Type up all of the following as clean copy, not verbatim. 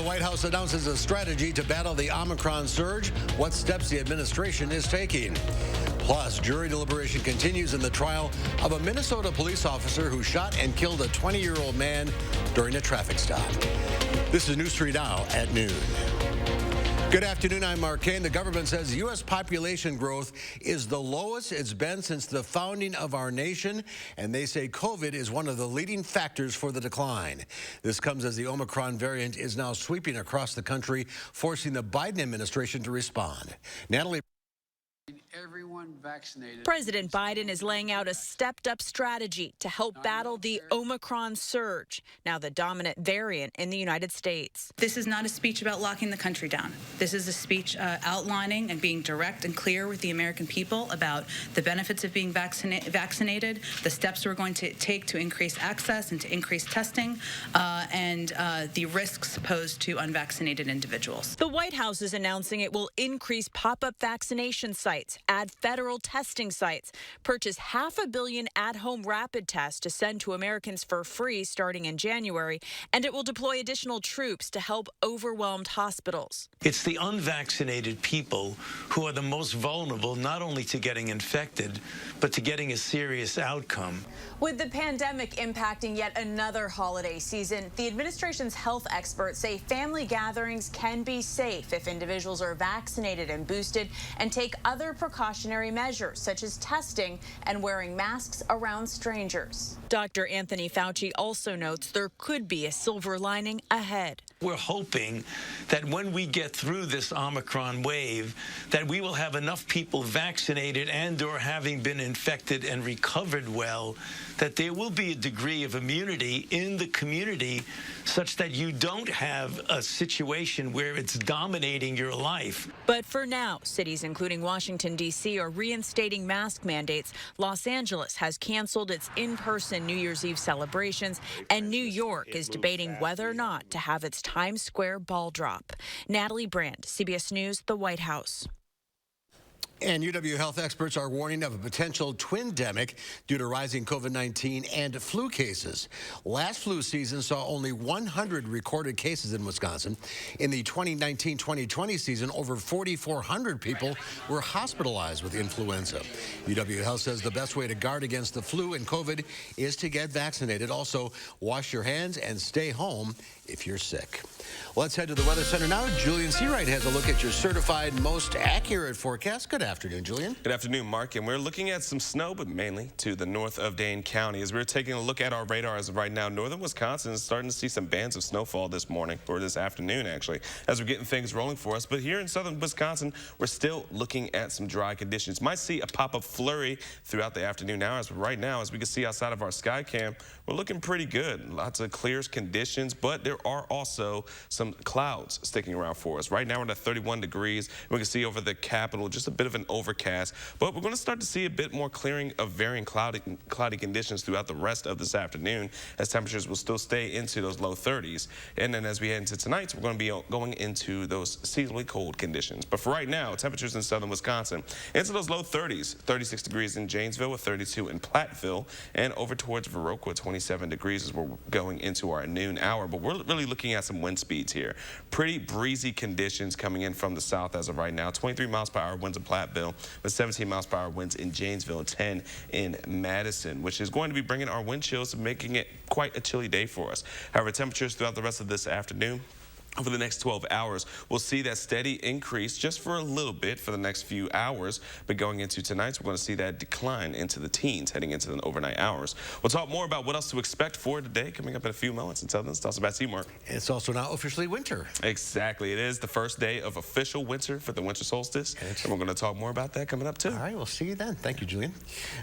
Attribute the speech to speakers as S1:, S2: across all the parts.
S1: White House announces a strategy to battle the Omicron surge, what steps the administration is taking. Plus, jury deliberation continues in the trial of a Minnesota police officer who shot and killed a 20-year-old man during a traffic stop. This is News 3 Now at noon. Good afternoon, I'm Mark Kane. The government says U.S. population growth is the lowest it's been since the founding of our nation, and they say COVID is one of the leading factors for the decline. This comes as the Omicron variant is now sweeping across the country, forcing the Biden administration to respond. Natalie.
S2: Everyone vaccinated.
S3: President Biden is laying out a stepped-up strategy to help battle the Omicron surge, now the dominant variant in the United States.
S4: This is not a speech about locking the country down. This is a speech outlining and being direct and clear with the American people about the benefits of being vaccinated, the steps we're going to take to increase access and to increase testing, and the risks posed to unvaccinated individuals.
S3: The White House is announcing it will increase pop-up vaccination sites, add federal testing sites, purchase 500 million at-home rapid tests to send to Americans for free starting in January, and it will deploy additional troops to help overwhelmed hospitals.
S5: It's the unvaccinated people who are the most vulnerable not only to getting infected, but to getting a serious outcome.
S3: With the pandemic impacting yet another holiday season, the administration's health experts say family gatherings can be safe if individuals are vaccinated and boosted and take other precautionary measures such as testing and wearing masks around strangers. Dr. Anthony Fauci also notes there could be a silver lining ahead.
S5: We're hoping that when we get through this Omicron wave, that we will have enough people vaccinated and or having been infected and recovered well, that there will be a degree of immunity in the community such that you don't have a situation where it's dominating your life.
S3: But for now, cities including Washington, D.C. are reinstating mask mandates. Los Angeles has canceled its in-person New Year's Eve celebrations, and New York is debating whether or not to have its Times Square ball drop. Natalie Brand, CBS News, the White House.
S1: And UW health experts are warning of a potential twindemic due to rising COVID-19 and flu cases. Last flu season saw only 100 recorded cases in Wisconsin. In the 2019-2020 season, over 4,400 people were hospitalized with influenza. UW Health says the best way to guard against the flu and COVID is to get vaccinated. Also, wash your hands and stay home if you're sick. Let's head to the Weather Center now. Julian Seawright has a look at your certified most accurate forecast. Good afternoon, Julian.
S6: Good afternoon, Mark. And we're looking at some snow, but mainly to the north of Dane County. As we're taking a look at our radar as of right now, northern Wisconsin is starting to see some bands of snowfall this morning, or this afternoon, actually, as we're getting things rolling for us. But here in southern Wisconsin, we're still looking at some dry conditions. Might see a pop-up flurry throughout the afternoon hours, but right now, as we can see outside of our sky cam, we're looking pretty good. Lots of clear conditions, but there are also some clouds sticking around for us. Right now we're at 31 degrees. We can see over the Capitol just a bit of an overcast, but we're going to start to see a bit more clearing of varying cloudy conditions throughout the rest of this afternoon, as temperatures will still stay into those low 30s. And then as we head into tonight, we're going to be going into those seasonally cold conditions. But for right now, temperatures in southern Wisconsin into those low 30s, 36 degrees in Janesville with 32 in Platteville, and over towards Viroqua, 27 degrees as we're going into our noon hour. But we're really looking at some wind speeds here. Pretty breezy conditions coming in from the south as of right now. 23 miles per hour winds in Platteville with 17 miles per hour winds in Janesville and 10 in Madison, which is going to be bringing our wind chills and making it quite a chilly day for us. However, temperatures throughout the rest of this afternoon, over the next 12 hours, we'll see that steady increase just for a little bit for the next few hours. But going into tonight, we're going to see that decline into the teens heading into the overnight hours. We'll talk more about what else to expect for today coming up in a few moments. Until then, it's also back to you, Mark.
S1: It's also now officially winter.
S6: Exactly. It is the first day of official winter for the winter solstice. And we're going to talk more about that coming up, too.
S1: All right, we'll see you then. Thank you, Julian.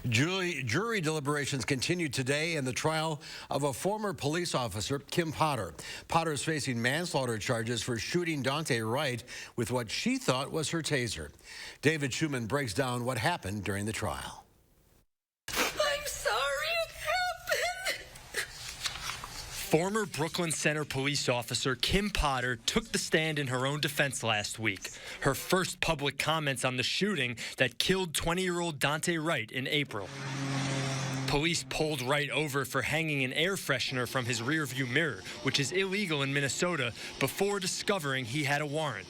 S1: Jury deliberations continue today in the trial of a former police officer, Kim Potter. Potter is facing manslaughter charges for shooting Dante Wright with what she thought was her taser. David Schumann breaks down what happened during the trial.
S7: I'm sorry it happened.
S8: Former Brooklyn Center police officer Kim Potter took the stand in her own defense last week. Her first public comments on the shooting that killed 20-year-old Dante Wright in April. Police pulled Wright over for hanging an air freshener from his rearview mirror, which is illegal in Minnesota, before discovering he had a warrant.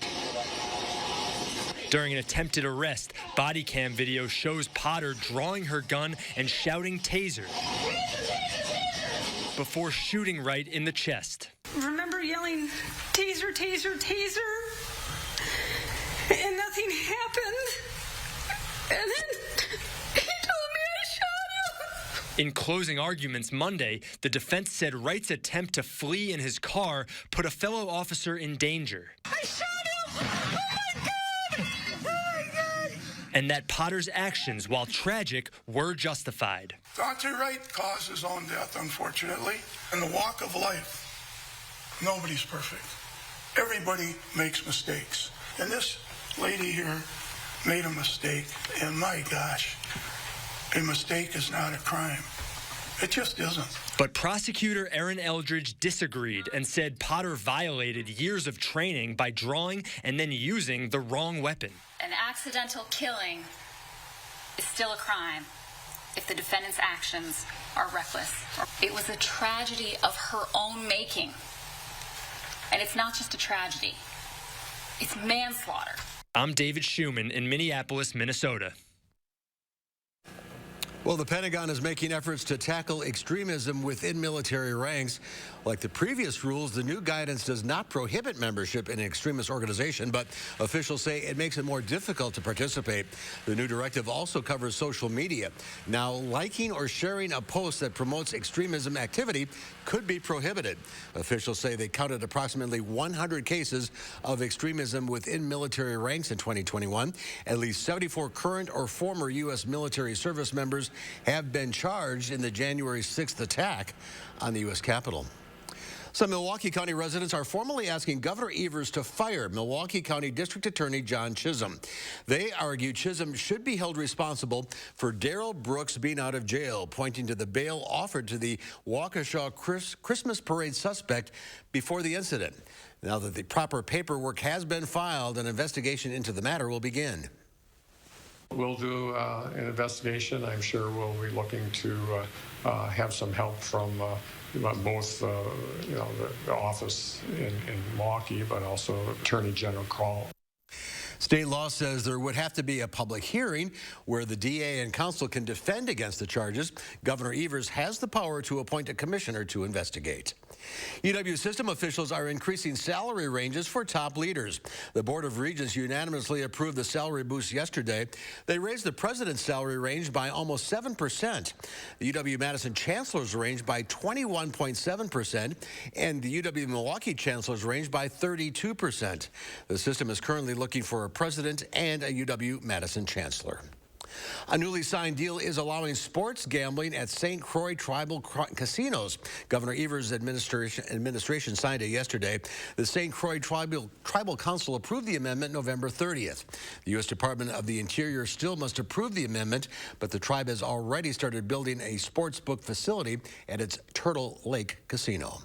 S8: During an attempted arrest, body cam video shows Potter drawing her gun and shouting taser before shooting Wright in the chest.
S7: Remember yelling, taser, taser, taser, and nothing happened. And then he told me I shot him.
S8: In closing arguments Monday, the defense said Wright's attempt to flee in his car put a fellow officer in danger.
S7: I shot him! Oh my God!
S8: And that Potter's actions, while tragic, were justified.
S9: Dr. Wright caused his own death, unfortunately. In the walk of life, nobody's perfect. Everybody makes mistakes. And this lady here made a mistake, and my gosh, a mistake is not a crime. It just isn't.
S8: But prosecutor Aaron Eldridge disagreed and said Potter violated years of training by drawing and then using the wrong weapon.
S10: An accidental killing is still a crime if the defendant's actions are reckless. It was a tragedy of her own making. And it's not just a tragedy. It's manslaughter.
S8: I'm David Schumann in Minneapolis, Minnesota.
S1: Well, the Pentagon is making efforts to tackle extremism within military ranks. Like the previous rules, the new guidance does not prohibit membership in an extremist organization, but officials say it makes it more difficult to participate. The new directive also covers social media. Now, liking or sharing a post that promotes extremism activity could be prohibited. Officials say they counted approximately 100 cases of extremism within military ranks in 2021. At least 74 current or former U.S. military service members have been charged in the January 6th attack on the U.S. Capitol. Some Milwaukee County residents are formally asking Governor Evers to fire Milwaukee County District Attorney John Chisholm. They argue Chisholm should be held responsible for Darrell Brooks being out of jail, pointing to the bail offered to the Waukesha Christmas parade suspect before the incident. Now that the proper paperwork has been filed, an investigation into the matter will begin.
S11: We'll do an investigation. I'm sure we'll be looking to have some help from both, the office in Milwaukee, but also Attorney General Crawl.
S1: State law says there would have to be a public hearing where the DA and counsel can defend against the charges. Governor Evers has the power to appoint a commissioner to investigate. UW system officials are increasing salary ranges for top leaders. The Board of Regents unanimously approved the salary boost yesterday. They raised the president's salary range by almost 7%, the UW Madison chancellor's range by 21.7%, and the UW Milwaukee chancellor's range by 32%. The system is currently looking for a president and a UW Madison chancellor. A newly signed deal is allowing sports gambling at St. Croix tribal casinos. Governor Evers' administration signed it yesterday. The St. Croix Tribal Council approved the amendment November 30th. The U.S. Department of the Interior still must approve the amendment, but the tribe has already started building a sports book facility at its Turtle Lake Casino.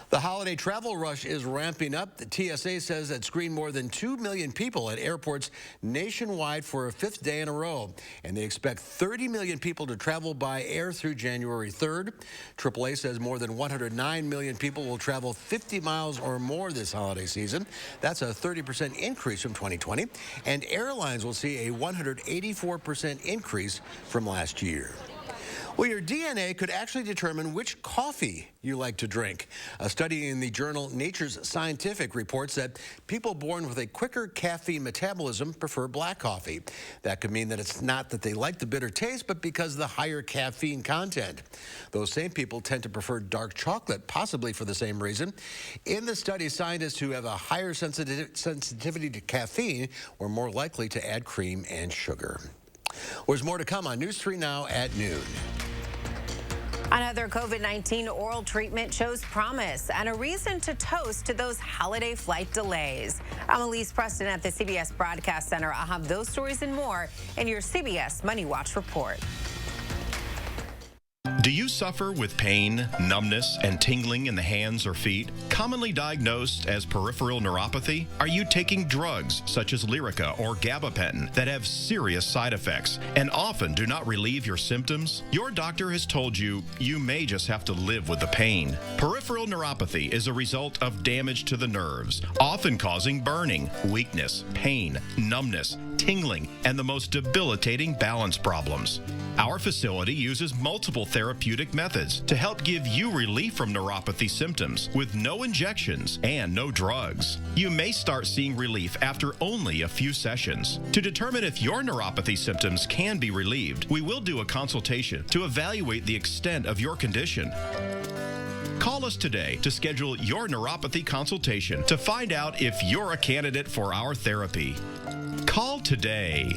S1: The holiday travel rush is ramping up. The TSA says it screened more than 2 million people at airports nationwide for a 5th day in a row, and they expect 30 million people to travel by air through January 3rd. AAA says more than 109 million people will travel 50 miles or more this holiday season. That's a 30% increase from 2020, and airlines will see a 184% increase from last year. Well, your DNA could actually determine which coffee you like to drink. A study in the journal Nature's Scientific reports that people born with a quicker caffeine metabolism prefer black coffee. That could mean that it's not that they like the bitter taste, but because of the higher caffeine content. Those same people tend to prefer dark chocolate, possibly for the same reason. In the study, scientists who have a higher sensitivity to caffeine were more likely to add cream and sugar. There's more to come on News 3 Now at noon.
S12: Another COVID-19 oral treatment shows promise and a reason to toast to those holiday flight delays. I'm Elise Preston at the CBS Broadcast Center. I'll have those stories and more in your CBS Money Watch report.
S13: Do you suffer with pain, numbness, and tingling in the hands or feet, commonly diagnosed as peripheral neuropathy? Are you taking drugs such as Lyrica or gabapentin that have serious side effects and often do not relieve your symptoms? Your doctor has told you you may just have to live with the pain. Peripheral neuropathy is a result of damage to the nerves, often causing burning, weakness, pain, numbness, tingling, and the most debilitating balance problems. Our facility uses multiple therapeutic methods to help give you relief from neuropathy symptoms with no injections and no drugs. You may start seeing relief after only a few sessions. To determine if your neuropathy symptoms can be relieved, we will do a consultation to evaluate the extent of your condition. Call us today to schedule your neuropathy consultation to find out if you're a candidate for our therapy. Call today.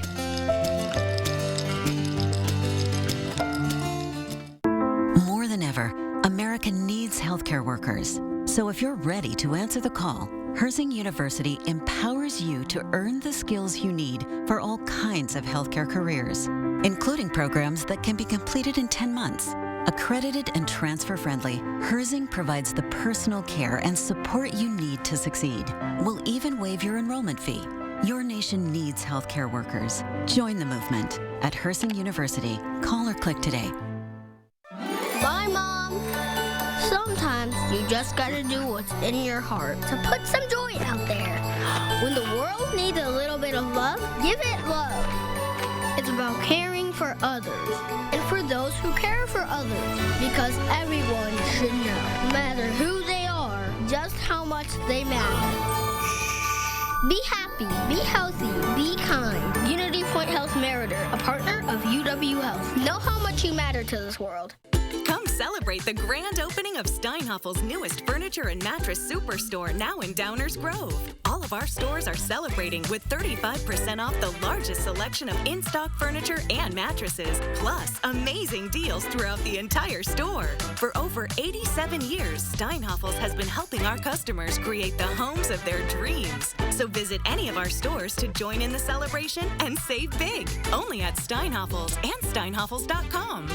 S14: More than ever, America needs healthcare workers. So if you're ready to answer the call, Herzing University empowers you to earn the skills you need for all kinds of healthcare careers, including programs that can be completed in 10 months. Accredited and transfer-friendly, Herzing provides the personal care and support you need to succeed. We'll even waive your enrollment fee. Your nation needs healthcare workers. Join the movement at Herzing University. Call or click today.
S15: Bye, Mom. Sometimes you just gotta do what's in your heart to put some joy out there. When the world needs a little bit of love, give it love. It's about caring for others and for those who care for others, because everyone should know, no matter who they are, just how much they matter. Be happy, be healthy, be kind. Unity Point Health Meritor, a partner of UW Health. Know how much you matter to this world.
S16: Come celebrate the grand opening of Steinhaffel's newest furniture and mattress superstore now in Downers Grove. All of our stores are celebrating with 35% off the largest selection of in-stock furniture and mattresses, plus amazing deals throughout the entire store. For over 87 years, Steinhaffel's has been helping our customers create the homes of their dreams. So visit any of our stores to join in the celebration and save big. Only at Steinhaffel's and steinhaffels.com.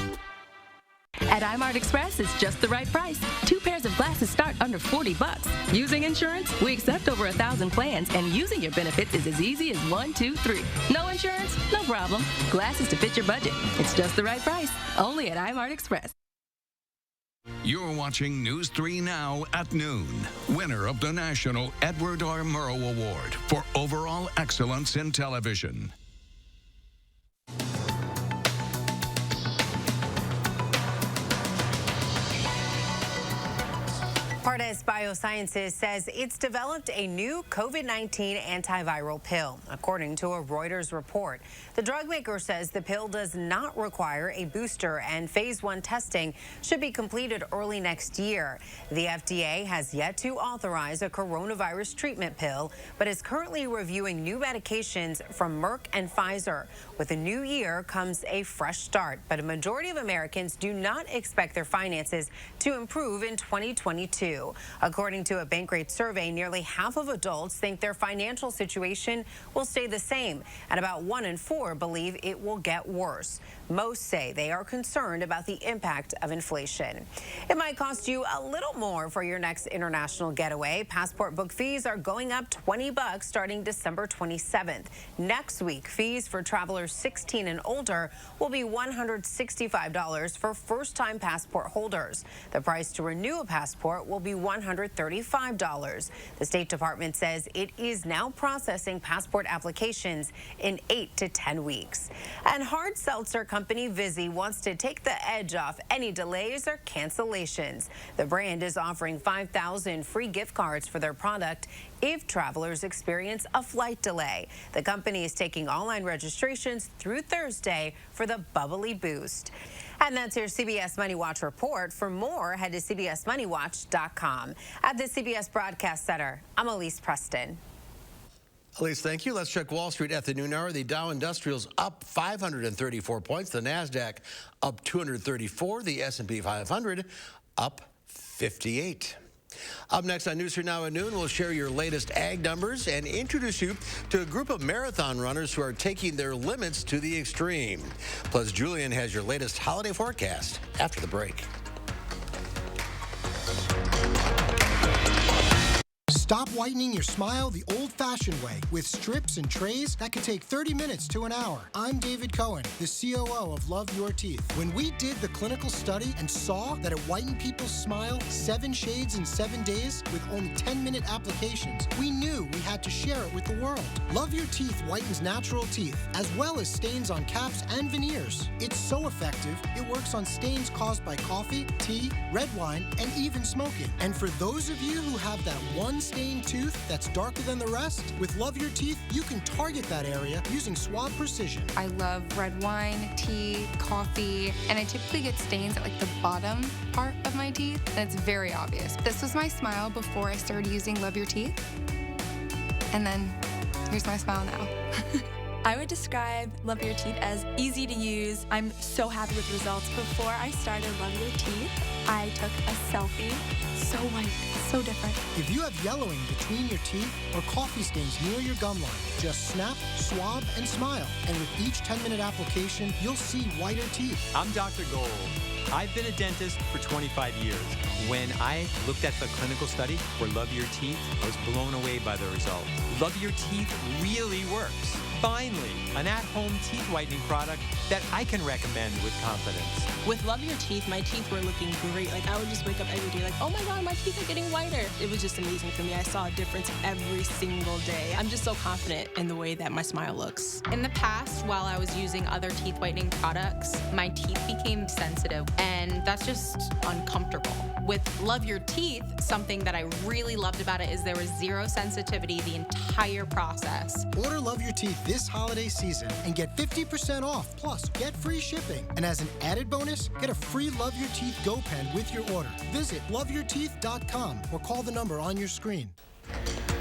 S17: At iMart Express, it's just the right price. 2 pairs of glasses start under $40. Using insurance? We accept over 1,000 plans, and using your benefits is as easy as 1, 2, 3. No insurance? No problem. Glasses to fit your budget. It's just the right price. Only at iMart Express.
S18: You're watching News 3 Now at noon. Winner of the National Edward R. Murrow Award for Overall Excellence in Television.
S12: Pardes Biosciences says it's developed a new COVID-19 antiviral pill, according to a Reuters report. The drug maker says the pill does not require a booster, and phase 1 testing should be completed early next year. The FDA has yet to authorize a coronavirus treatment pill, but is currently reviewing new medications from Merck and Pfizer. With a new year comes a fresh start, but a majority of Americans do not expect their finances to improve in 2022. According to a Bankrate survey, nearly half of adults think their financial situation will stay the same, and about 1 in 4 believe it will get worse. Most say they are concerned about the impact of inflation. It might cost you a little more for your next international getaway. Passport book fees are going up $20 starting December 27th. Next week, fees for travelers 16 and older will be $165 for first-time passport holders. The price to renew a passport will be $135. The State Department says it is now processing passport applications in 8 to 10 weeks. And hard seltzer company Vizzy wants to take the edge off any delays or cancellations. The brand is offering 5,000 free gift cards for their product if travelers experience a flight delay. The company is taking online registrations through Thursday for the Bubbly Boost. And that's your CBS Money Watch report. For more, head to cbsmoneywatch.com. At the CBS Broadcast Center, I'm Elise Preston.
S1: Elise, thank you. Let's check Wall Street at the noon hour. The Dow Industrials up 534 points. The NASDAQ up 234. The S&P 500 up 58. Up next on News 3 Now at noon, we'll share your latest ag numbers and introduce you to a group of marathon runners who are taking their limits to the extreme. Plus, Julian has your latest holiday forecast after the break.
S19: Stop whitening your smile the old-fashioned way with strips and trays that could take 30 minutes to an hour. I'm David Cohen, the COO of Love Your Teeth. When we did the clinical study and saw that it whitened people's smile 7 shades in 7 days with only 10-minute applications, we knew we had to share it with the world. Love Your Teeth whitens natural teeth, as well as stains on caps and veneers. It's so effective, it works on stains caused by coffee, tea, red wine, and even smoking. And for those of you who have that one stained tooth that's darker than the rest, with Love Your Teeth, you can target that area using swab precision.
S20: I love red wine, tea, coffee, and I typically get stains at like the bottom part of my teeth, and it's very obvious. This was my smile before I started using Love Your Teeth, and then here's my smile now.
S21: I would describe Love Your Teeth as easy to use. I'm so happy with the results. Before I started Love Your Teeth, I took a selfie. So white, so different.
S19: If you have yellowing between your teeth or coffee stains near your gum line, just snap, swab, and smile. And with each 10-minute application, you'll see whiter teeth.
S22: I'm Dr. Gold. I've been a dentist for 25 years. When I looked at the clinical study for Love Your Teeth, I was blown away by the results. Love Your Teeth really works. Finally, an at-home teeth whitening product that I can recommend with confidence.
S23: With Love Your Teeth, my teeth were looking great. Like, I would just wake up every day like, oh my God, my teeth are getting whiter. It was just amazing for me. I saw a difference every single day. I'm just so confident in the way that my smile looks.
S24: In the past, while I was using other teeth whitening products, my teeth became sensitive, and that's just uncomfortable. With Love Your Teeth, something that I really loved about it is there was zero sensitivity the entire process.
S19: Order Love Your Teeth this holiday season and get 50% off, plus get free shipping. And as an added bonus, get a free Love Your Teeth Go Pen with your order. Visit loveyourteeth.com or call the number on your screen.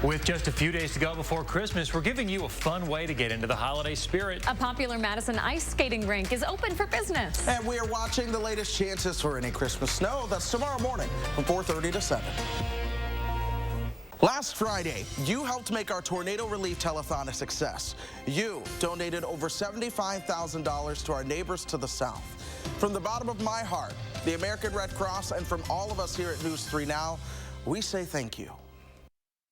S22: With just a few days to go before Christmas, we're giving you a fun way to get into the holiday spirit.
S25: A popular Madison ice skating rink is open for business.
S26: And we are watching the latest chances for any Christmas snow. That's tomorrow morning from 4:30 to 7. Last Friday, you helped make our tornado relief telethon a success. You donated over $75,000 to our neighbors to the south. From the bottom of my heart, the American Red Cross, and from all of us here at News 3 Now, we say thank you.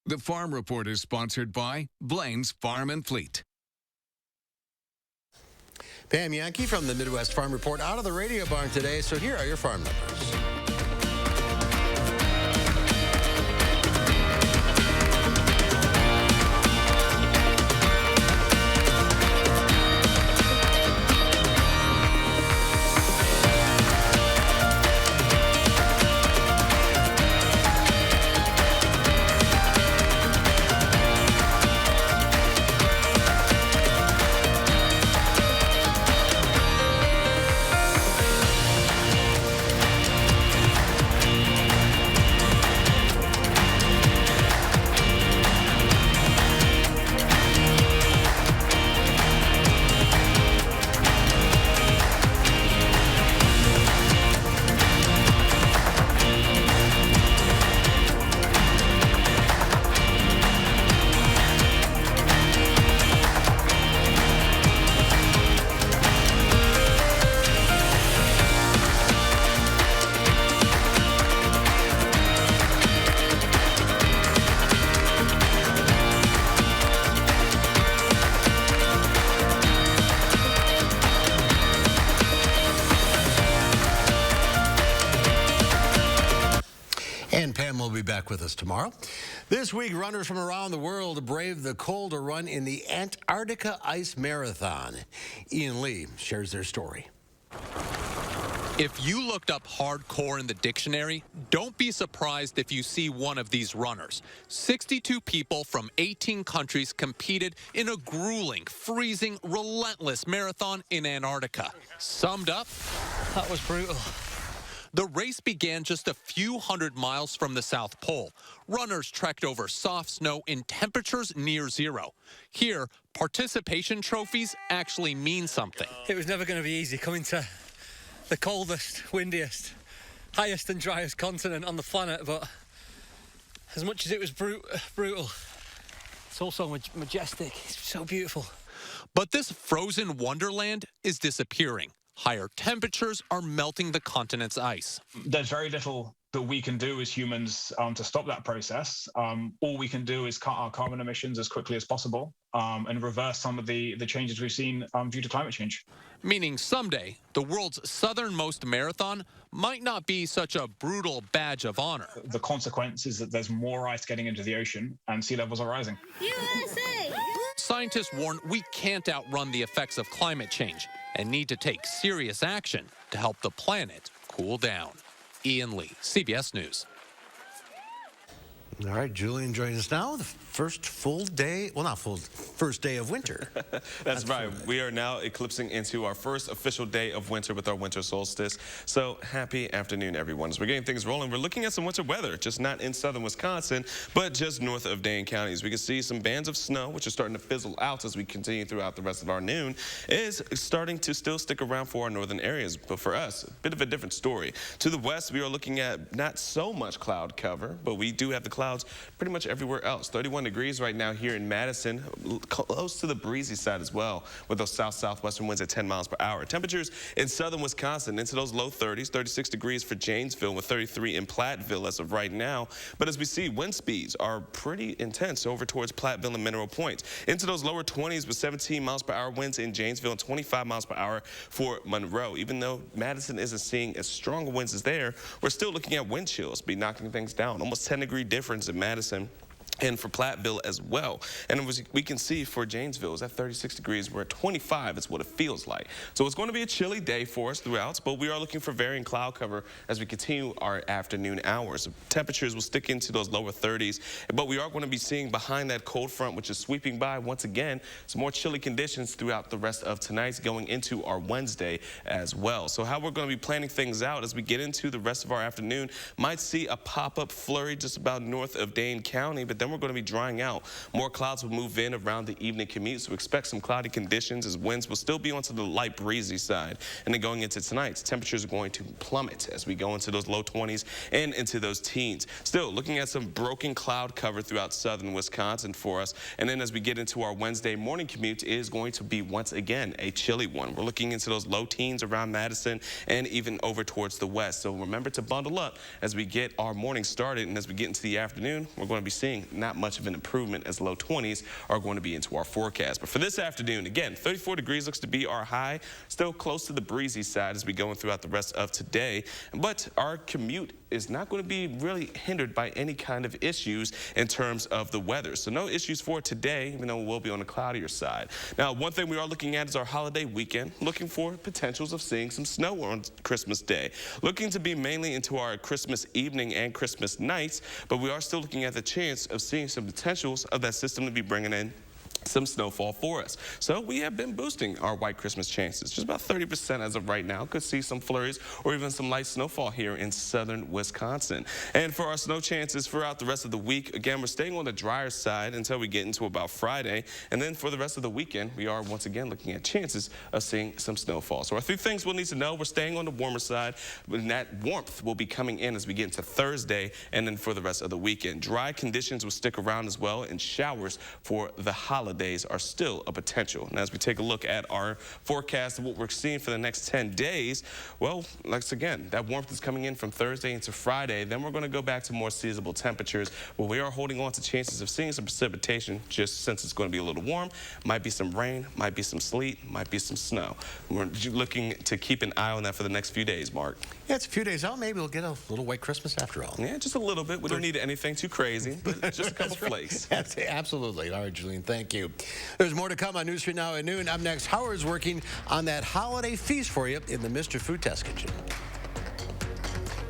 S18: The Farm Report is sponsored by Blaine's Farm and Fleet.
S1: Pam Yankee from the Midwest Farm Report out of the radio barn today. So here are your farm numbers. And Pam will be back with us tomorrow. This week, runners from around the world brave the cold to run in the Antarctica Ice Marathon. Ian Lee shares their story.
S27: If you looked up hardcore in the dictionary, don't be surprised if you see one of these runners. 62 people from 18 countries competed in a grueling, freezing, relentless marathon in Antarctica. Summed up,
S22: that was brutal.
S27: The race began just a few hundred miles from the South Pole. Runners trekked over soft snow in temperatures near zero. Here, participation trophies actually mean something.
S22: It was never going to be easy coming to the coldest, windiest, highest and driest continent on the planet, but
S2: as much as it was brutal, it's also majestic. It's so beautiful.
S27: But this frozen wonderland is disappearing. Higher temperatures are melting the continent's ice.
S3: There's very little that we can do as humans to stop that process. All we can do is cut our carbon emissions as quickly as possible and reverse some of the changes we've seen due to climate change.
S27: Meaning someday, the world's southernmost marathon might not be such a brutal badge of honor.
S3: The consequence is that there's more ice getting into the ocean and sea levels are rising.
S15: USA!
S27: Scientists warn we can't outrun the effects of climate change and need to take serious action to help the planet cool down. Ian Lee, CBS News.
S1: All right, Julian joins us now. The first full day, well, not full, first day of winter.
S4: That's right. We are now eclipsing into our first official day of winter with our winter solstice. So happy afternoon, everyone. As we're getting things rolling, we're looking at some winter weather, just not in southern Wisconsin, but just north of Dane County. As we can see, some bands of snow, which are starting to fizzle out as we continue throughout the rest of our noon, is starting to still stick around for our northern areas. But for us, a bit of a different story. To the west, we are looking at not so much cloud cover, but we do have the clouds pretty much everywhere else. 31 degrees right now here in Madison, close to the breezy side as well, with those south-southwestern winds at 10 miles per hour. Temperatures in southern Wisconsin into those low 30s, 36 degrees for Janesville with 33 in Platteville as of right now. But as we see, wind speeds are pretty intense over towards Platteville and Mineral Point. Into those lower 20s with 17 miles per hour winds in Janesville and 25 miles per hour for Monroe. Even though Madison isn't seeing as strong winds as there, we're still looking at wind chills be knocking things down. Almost 10-degree difference in Madison and for Platteville as well. And we can see for Janesville, it's at 36 degrees. We're at 25 is what it feels like. So it's going to be a chilly day for us throughout, but we are looking for varying cloud cover as we continue our afternoon hours. Temperatures will stick into those lower 30s, but we are going to be seeing behind that cold front, which is sweeping by once again, some more chilly conditions throughout the rest of tonight going into our Wednesday as well. So how we're going to be planning things out as we get into the rest of our afternoon, might see a pop-up flurry just about north of Dane County, but then we're going to be drying out. More clouds will move in around the evening commute, so expect some cloudy conditions as winds will still be onto the light breezy side. And then going into tonight, temperatures are going to plummet as we go into those low 20s and into those teens. Still looking at some broken cloud cover throughout southern Wisconsin for us. And then as we get into our Wednesday morning commute, is going to be once again a chilly one. We're looking into those low teens around Madison and even over towards the west. So remember to bundle up as we get our morning started, and as we get into the afternoon, we're going to be seeing not much of an improvement as low 20s are going to be into our forecast. But for this afternoon, again, 34 degrees looks to be our high, still close to the breezy side as we go throughout the rest of today. But our commute is not going to be really hindered by any kind of issues in terms of the weather. So no issues for today, even though we'll be on the cloudier side. Now, one thing we are looking at is our holiday weekend, looking for potentials of seeing some snow on Christmas Day. Looking to be mainly into our Christmas evening and Christmas nights, but we are still looking at the chance of seeing some potentials of that system to be bringing in some snowfall for us. So we have been boosting our white Christmas chances. Just about 30% as of right now. Could see some flurries or even some light snowfall here in southern Wisconsin. And for our snow chances throughout the rest of the week, again, we're staying on the drier side until we get into about Friday. And then for the rest of the weekend, we are once again looking at chances of seeing some snowfall. So our three things we'll need to know: we're staying on the warmer side, and that warmth will be coming in as we get into Thursday and then for the rest of the weekend. Dry conditions will stick around as well, and showers for the holidays are still a potential. And as we take a look at our forecast of what we're seeing for the next 10 days, well, once again, that warmth is coming in from Thursday into Friday. Then we're going to go back to more seasonable temperatures, where we are holding on to chances of seeing some precipitation just since it's going to be a little warm. Might be some rain, might be some sleet, might be some snow. We're looking to keep an eye on that for the next few days, Mark.
S1: Yeah, it's a few days out. Maybe we'll get a little white Christmas after all.
S4: Yeah, just a little bit. We don't need anything too crazy, but just a couple flakes.
S1: Absolutely. All right, Julian, thank you. There's more to come on News 3 Now at noon. Up next, Howard's working on that holiday feast for you in the Mr. Food Test Kitchen.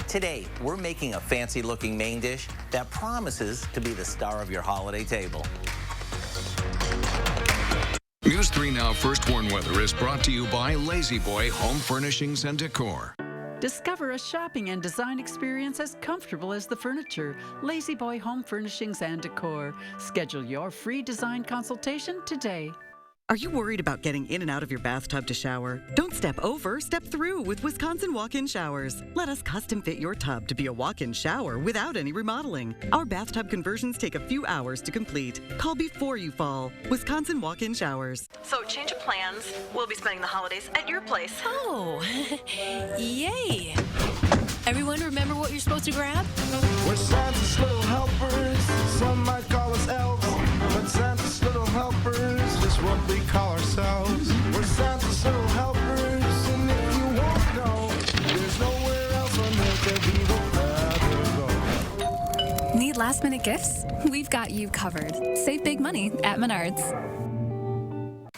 S5: Today, we're making a fancy-looking main dish that promises to be the star of your holiday table.
S18: News 3 Now First Warn Weather is brought to you by Lazy Boy Home Furnishings and Decor.
S6: Discover a shopping and design experience as comfortable as the furniture. Lazy Boy Home Furnishings and Decor. Schedule your free design consultation today.
S7: Are you worried about getting in and out of your bathtub to shower? Don't step over, step through with Wisconsin walk-in showers. Let us custom fit your tub to be a walk-in shower without any remodeling. Our bathtub conversions take a few hours to complete. Call before you fall. Wisconsin walk-in showers.
S8: So, change of plans. We'll be spending the holidays at your place.
S9: Oh, yay. Everyone remember what you're supposed to grab?
S10: We're Santa's little helpers. Some might call us elves, but Santa's little helpers is what we call ourselves. We're Santa's little helpers, and if you want to know, there's nowhere else on earth that we would rather go.
S11: Need last-minute gifts? We've got you covered. Save big money at Menards.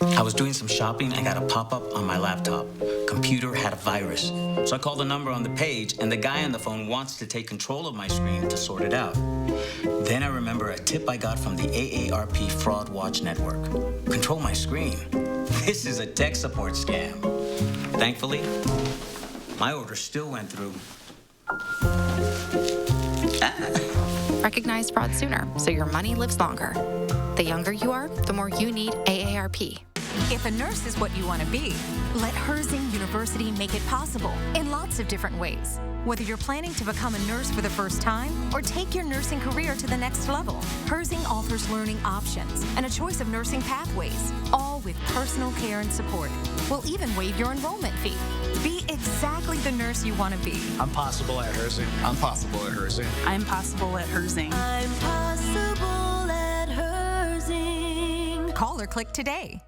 S13: I was doing some shopping. I got a pop-up on my laptop. Computer had a virus. So I called the number on the page, and the guy on the phone wants to take control of my screen to sort it out. Then I remember a tip I got from the AARP Fraud Watch Network. Control my screen. This is a tech support scam. Thankfully, my order still went through.
S14: Recognize fraud sooner, so your money lives longer. The younger you are, the more you need AARP.
S28: If a nurse is what you want to be, let Herzing University make it possible in lots of different ways. Whether you're planning to become a nurse for the first time or take your nursing career to the next level, Herzing offers learning options and a choice of nursing pathways, all with personal care and support. We'll even waive your enrollment fee. Be exactly the nurse you want to be.
S29: I'm possible at Herzing. I'm possible at Herzing.
S11: I'm possible at Herzing.
S28: I'm possible at Herzing. Call or click today.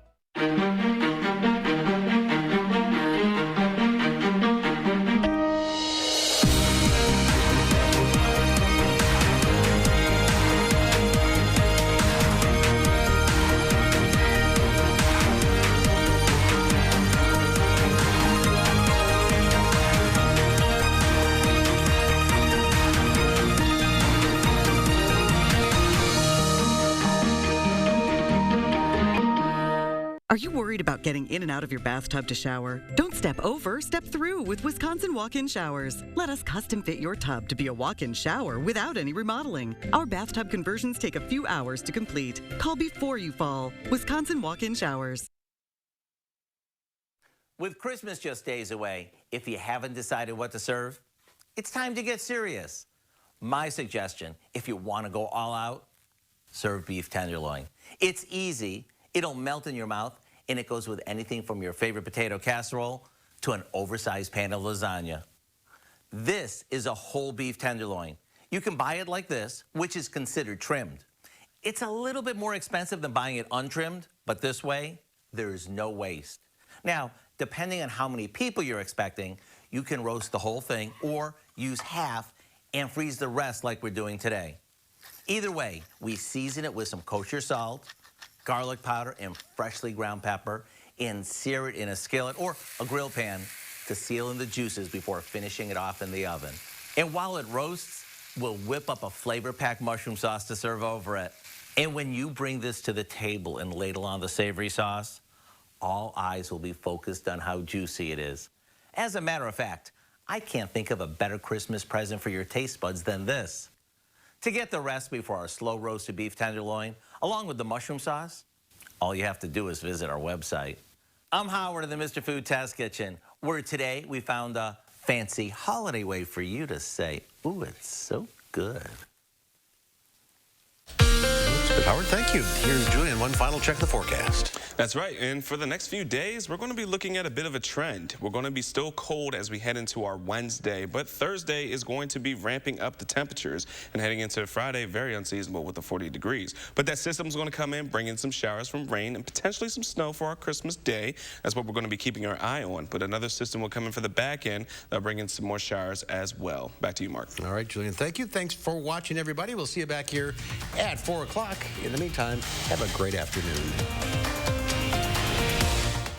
S7: Are you worried about getting in and out of your bathtub to shower? Don't step over, step through with Wisconsin walk-in showers. Let us custom fit your tub to be a walk-in shower without any remodeling. Our bathtub conversions take a few hours to complete. Call before you fall. Wisconsin walk-in showers.
S5: With Christmas just days away, if you haven't decided what to serve, it's time to get serious. My suggestion, if you want to go all out, serve beef tenderloin. It's easy, it'll melt in your mouth, and it goes with anything from your favorite potato casserole to an oversized pan of lasagna. This is a whole beef tenderloin. You can buy it like this, which is considered trimmed. It's a little bit more expensive than buying it untrimmed, but this way, there is no waste. Now, depending on how many people you're expecting, you can roast the whole thing or use half and freeze the rest like we're doing today. Either way, we season it with some kosher salt, garlic powder, and freshly ground pepper, and sear it in a skillet or a grill pan to seal in the juices before finishing it off in the oven. And while it roasts, we'll whip up a flavor-packed mushroom sauce to serve over it. And when you bring this to the table and ladle on the savory sauce, all eyes will be focused on how juicy it is. As a matter of fact, I can't think of a better Christmas present for your taste buds than this. To get the recipe for our slow-roasted beef tenderloin, along with the mushroom sauce, all you have to do is visit our website. I'm Howard of the Mr. Food Test Kitchen, where today we found a fancy holiday way for you to say, ooh, it's so good.
S1: Good, Howard, thank you. Here's Julian, one final check of the forecast.
S4: That's right, and for the next few days, we're going to be looking at a bit of a trend. We're going to be still cold as we head into our Wednesday, but Thursday is going to be ramping up the temperatures, and heading into Friday, very unseasonable with the 40 degrees. But that system's going to come in, bring in some showers from rain and potentially some snow for our Christmas day. That's what we're going to be keeping our eye on. But another system will come in for the back end. That'll bring in some more showers as well. Back to you, Mark.
S1: All right, Julian, thank you. Thanks for watching, everybody. We'll see you back here at 4 o'clock. In the meantime, have a great afternoon.